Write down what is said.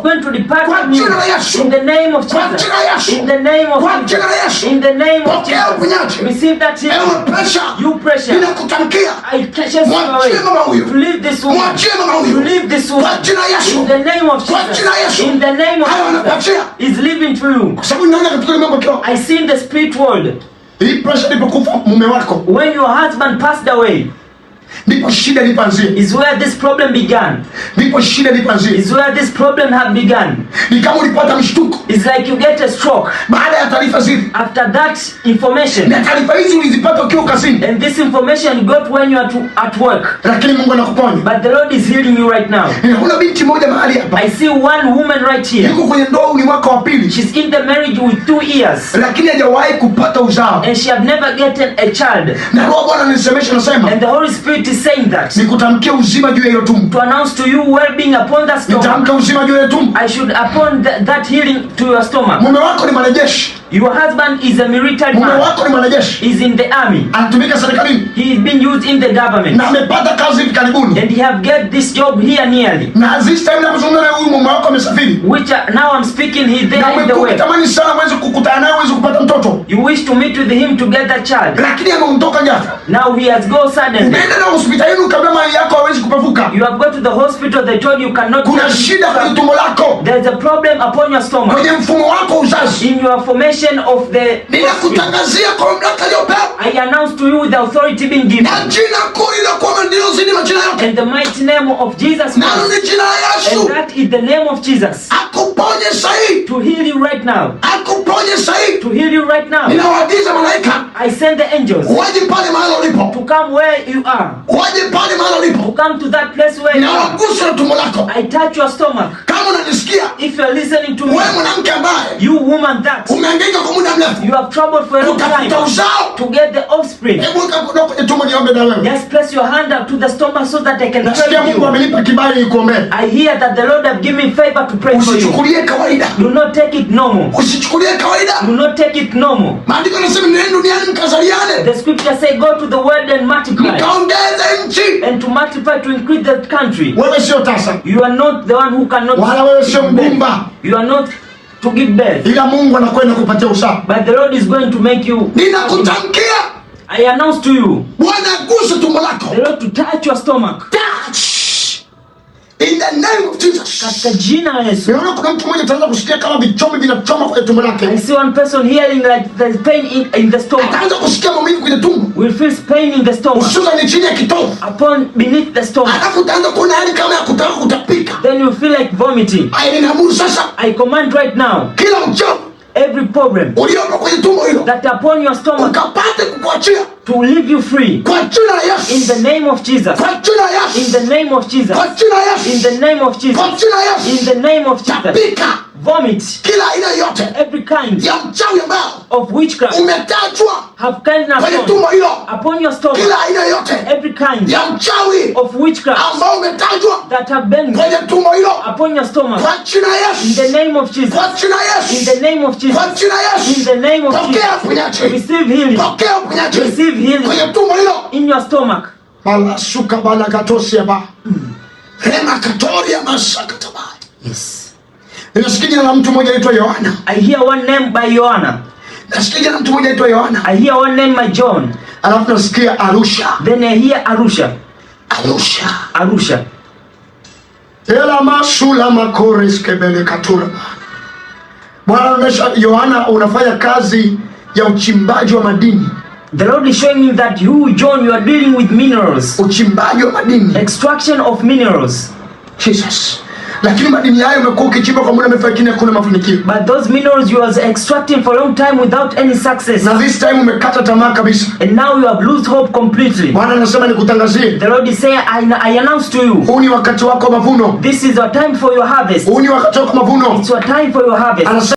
Going to depart from you. In the name of Jesus. In the name of Jesus. In the name of Jesus. Receive that healing. You pressure. I catch you away. To leave this woman. To leave this woman. In the name of Jesus. In the name of Jesus. Is living through you. I see in the spirit world. When your husband passed away, is where this problem began. Is where this problem had begun. It's like you get a stroke. After that information, and this information you got when you are at work. But the Lord is healing you right now. I see one woman right here. She's in the marriage with 2 years, and she had never gotten a child. And the Holy Spirit is saying that to announce to you well-being upon that stomach. I should upon that healing to your stomach. Your husband is a military man. He's in the army. He's been used in the government. And he have get this job here nearly. Which now I'm speaking, he's there in the way. You wish to meet with him to get that child. Now he has gone suddenly. You have gone to the hospital, they told you cannot. There's a problem upon your stomach. In your formation of the I announce to you with the authority being given. And the mighty name of Jesus Christ. And that is the name of Jesus. To heal you right now. To heal you right now. I send the angels to come where you are. To come to that place where you are. I touch your stomach. If you are listening to me, you woman that you have troubled for a long time to get the offspring, just place your hand up to the stomach so that I can pray you. I hear that the Lord have given me favor to pray for you. Do not take it normal. Do not take it normal. The scripture say go to the world and multiply, and to multiply to increase the country. You are not the one who cannot give birth. You are not to give birth, but the Lord is going to make you. I announce to you, the Lord to touch your stomach. Touch in the name of Jesus. Katika jina la Yesu. I see one person hearing like there's pain in the stomach. Will feel pain in the stomach. Upon beneath the stomach. Then you feel like vomiting. I command right now, every problem that upon your stomach to leave you free. In the name of Jesus. In the name of Jesus. In the name of Jesus. In the name of Jesus. Vomit. Every kind of witchcraft have kind upon your stomach. Every kind of witchcraft that have been upon your stomach. In the name of Jesus. In the name of Jesus. In the name of Jesus. Receive healing. Receive healing in your stomach. Yes. I hear one name by Yohana. I hear one name by John. Then I hear Arusha. Arusha. Yohana unafanya kazi ya uchimbaji wa madini. The Lord is showing me that you, John, you are dealing with minerals. Uchimbaji wa madini. Extraction of minerals. Jesus. Lakini madini hayo umekuwa ukichimba kwa muda mrefu lakini hakuna mafanikio. But those minerals you was extracting for a long time without any success. Na this time umekata tamaa kabisa. And now you have lost hope completely. Bwana anasema nikutangazie. The Lord is saying I announce to you. Huu ni wakati wako mavuno. This is your time for your harvest. Huu ni wakati wako mavuno. It's your time for your harvest.